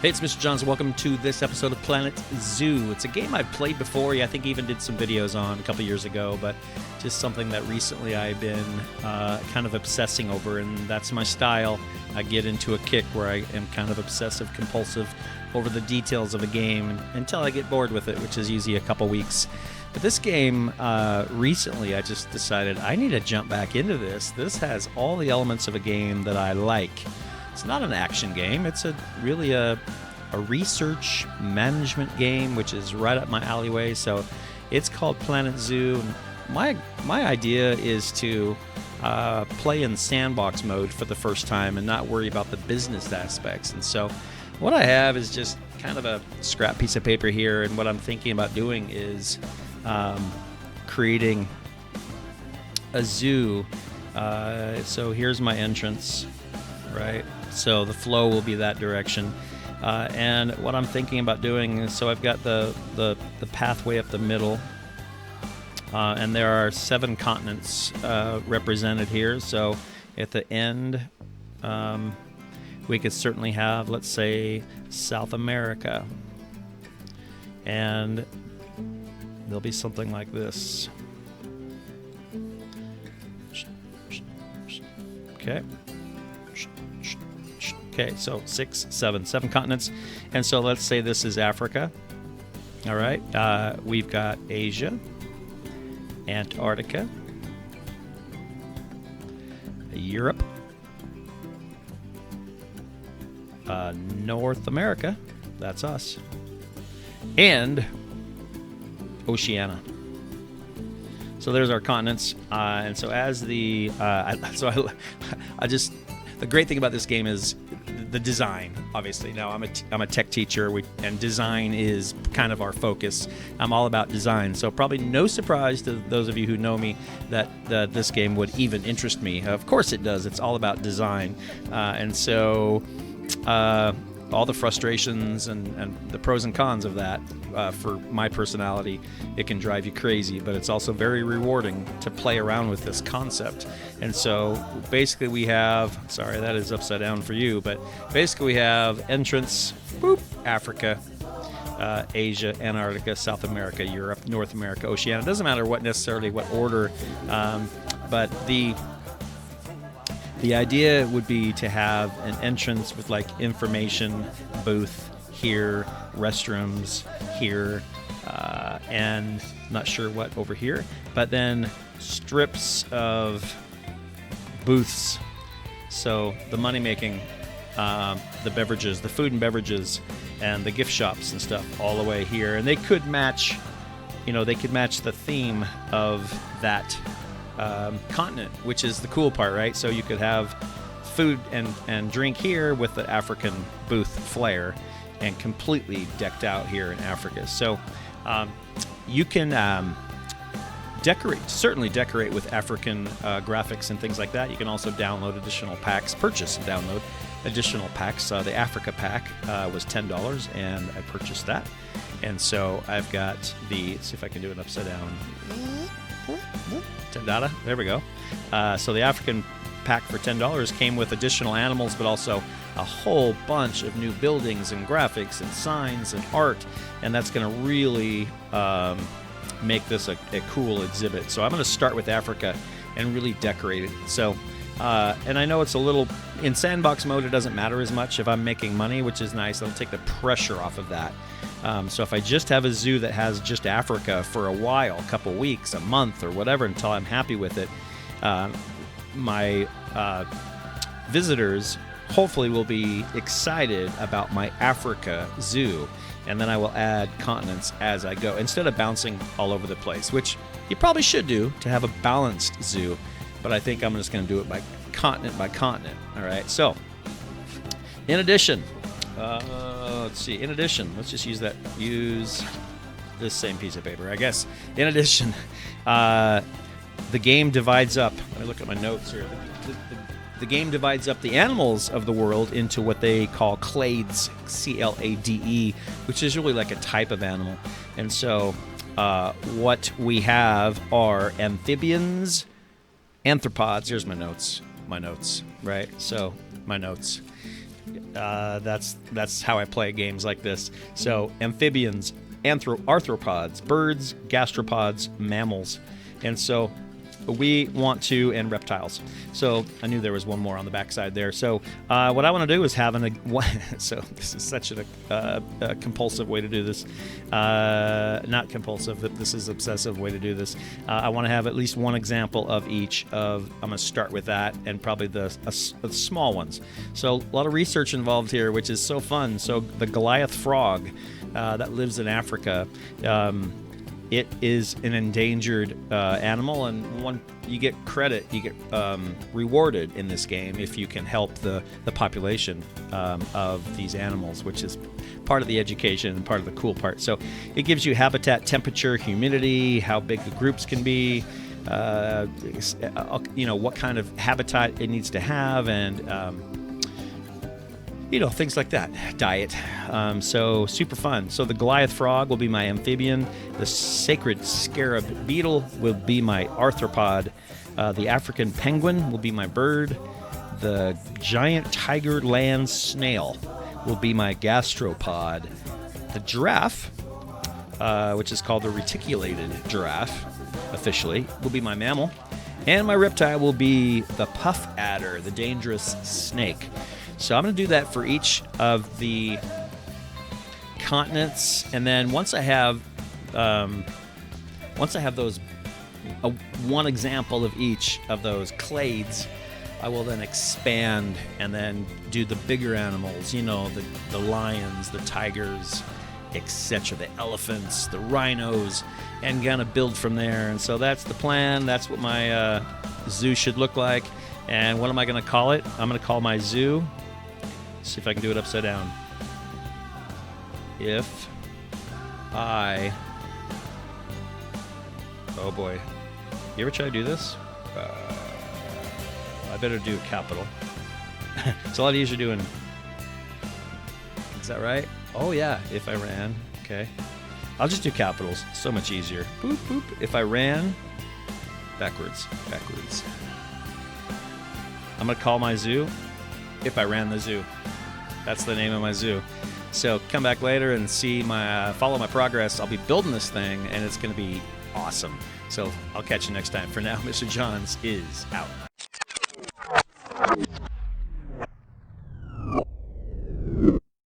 Hey, it's Mr. Johns. Welcome to this episode of Planet Zoo. It's a game I've played before. I think even did some videos on a couple years ago, but just something that recently I've been kind of obsessing over, and that's my style. I get into a kick where I am kind of obsessive compulsive over the details of a game until I get bored with it, which is usually a couple weeks. But this game, recently I just decided I need to jump back into this. This has all the elements of a game that I like. It's not an action game. It's really a research management game, which is right up my alleyway. So it's called Planet Zoo. My idea is to play in sandbox mode for the first time and not worry about the business aspects. And so what I have is just kind of a scrap piece of paper here, and what I'm thinking about doing is creating a zoo. So here's my entrance, right? So the flow will be that direction. And what I'm thinking about doing is, so I've got the pathway up the middle, and there are 7 continents represented here. So at the end, we could certainly have, let's say, South America. And there'll be something like this. Okay. Okay, so 7 continents. And so let's say this is Africa. All right. We've got Asia, Antarctica, Europe, North America, that's us, and Oceania. So there's our continents. And so as the the great thing about this game is the design, obviously. Now, I'm a tech teacher, and design is kind of our focus. I'm all about design, so probably no surprise to those of you who know me that this game would even interest me. Of course it does. It's all about design. And so all the frustrations and the pros and cons of that, for my personality, it can drive you crazy, but it's also very rewarding to play around with this concept. And so basically we have, sorry, that is upside down for you, but basically we have entrance, boop, Africa, Asia, Antarctica, South America, Europe, North America, Oceania. It doesn't matter what order, but the idea would be to have an entrance with like information booth here, restrooms here, and not sure what over here, but then strips of booths. So the money making, the beverages, the food and beverages, and the gift shops and stuff all the way here. And they could match, the theme of that continent, which is the cool part, right? So you could have food and drink here with the African booth flair, and completely decked out here in Africa. So you can certainly decorate with African graphics and things like that. You can also download additional packs, purchase and download additional packs. The Africa pack was $10, and I purchased that. And so I've got let's see if I can do it upside down. Tendada, there we go. So the African pack for $10 came with additional animals, but also a whole bunch of new buildings and graphics and signs and art, and that's going to really make this a cool exhibit. So I'm going to start with Africa and really decorate it. So and I know it's a little, in sandbox mode, it doesn't matter as much if I'm making money, which is nice. It'll take the pressure off of that. So if I just have a zoo that has just Africa for a while, a couple weeks, a month, or whatever, until I'm happy with it, my visitors hopefully will be excited about my Africa zoo, and then I will add continents as I go, instead of bouncing all over the place, which you probably should do to have a balanced zoo, but I think I'm just going to do it by continent. All right, so in addition, let's just use this same piece of paper, I guess. In addition, the game divides up, let me look at my notes here. The game divides up the animals of the world into what they call cledes, C-L-A-D-E, which is really like a type of animal. And so what we have are amphibians, anthropods. Here's my notes, right? So my notes. That's how I play games like this. So amphibians, arthropods, birds, gastropods, mammals, and so we want to, and reptiles. So I knew there was one more on the backside there. So what I want to do is have so this is such a compulsive way to do this. Not compulsive, but this is obsessive way to do this. I want to have at least one example of each of, I'm going to start with that and probably the small ones. So a lot of research involved here, which is so fun. So the Goliath frog that lives in Africa, it is an endangered animal, and you get credit, you get rewarded in this game if you can help the population of these animals, which is part of the education and part of the cool part. So it gives you habitat, temperature, humidity, how big the groups can be, what kind of habitat it needs to have, and things like that. Diet. So super fun. So the Goliath frog will be my amphibian. The sacred scarab beetle will be my arthropod. The African penguin will be my bird. The giant tiger land snail will be my gastropod. The giraffe, which is called the reticulated giraffe, officially, will be my mammal. And my reptile will be the puff adder, the dangerous snake. So I'm going to do that for each of the continents, and then once I have those, one example of each of those clades, I will then expand and then do the bigger animals. The lions, the tigers, etc., the elephants, the rhinos, and kind of build from there. And so that's the plan. That's what my zoo should look like. And what am I going to call it? I'm going to call my zoo. See if I can do it upside down. If I... Oh boy. You ever try to do this? I better do capital. It's a lot easier doing... Is that right? Oh yeah, if I ran. Okay. I'll just do capitals. So much easier. Boop, boop. If I ran... Backwards. I'm going to call my zoo If I Ran the Zoo. That's the name of my zoo. So come back later and see follow my progress. I'll be building this thing, and it's going to be awesome. So I'll catch you next time. For now, Mr. Johns is out.